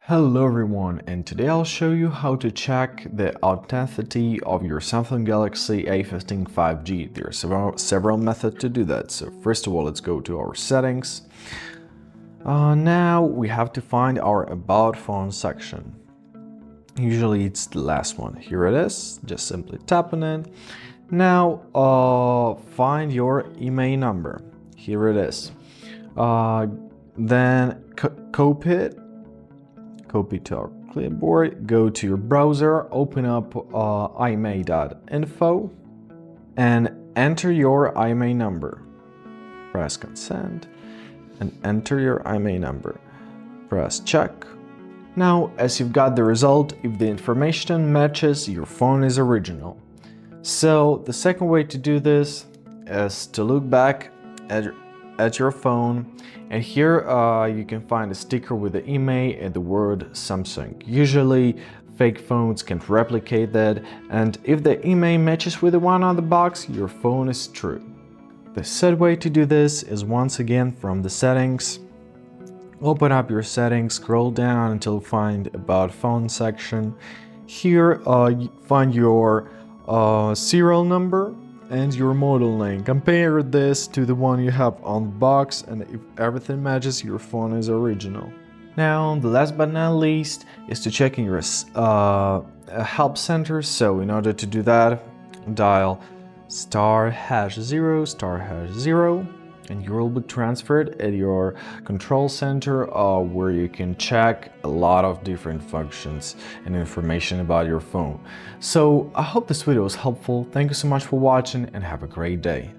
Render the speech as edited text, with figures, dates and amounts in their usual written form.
Hello everyone, and today I'll show you how to check the authenticity of your Samsung Galaxy A15 5G. There are several methods to do that. So first of all, let's go to our settings. Now we have to find our About Phone section. Usually it's the last one. Here it is. Just simply tap on it. Now find your IMEI number. Here it is. Then copy to our clipboard, go to your browser, open up IMEI.info and enter your IMEI number. Press consent and enter your IMEI number. Press check. Now, as you've got the result, if the information matches, your phone is original. So the second way to do this is to look back at your phone, and here you can find a sticker with the IMEI and the word Samsung. Usually fake phones can't replicate that, and if the IMEI matches with the one on the box, your phone is true. The third way to do this is once again from the settings. Open up your settings, scroll down until you find About Phone section. Here you find your serial number and your model name. Compare this to the one you have on the box, and if everything matches, your phone is original. Now, the last but not least is to check in your help center. So in order to do that, dial *#0*#0 and you will be transferred at your control center where you can check a lot of different functions and information about your phone. So I hope this video was helpful. Thank you so much for watching and have a great day.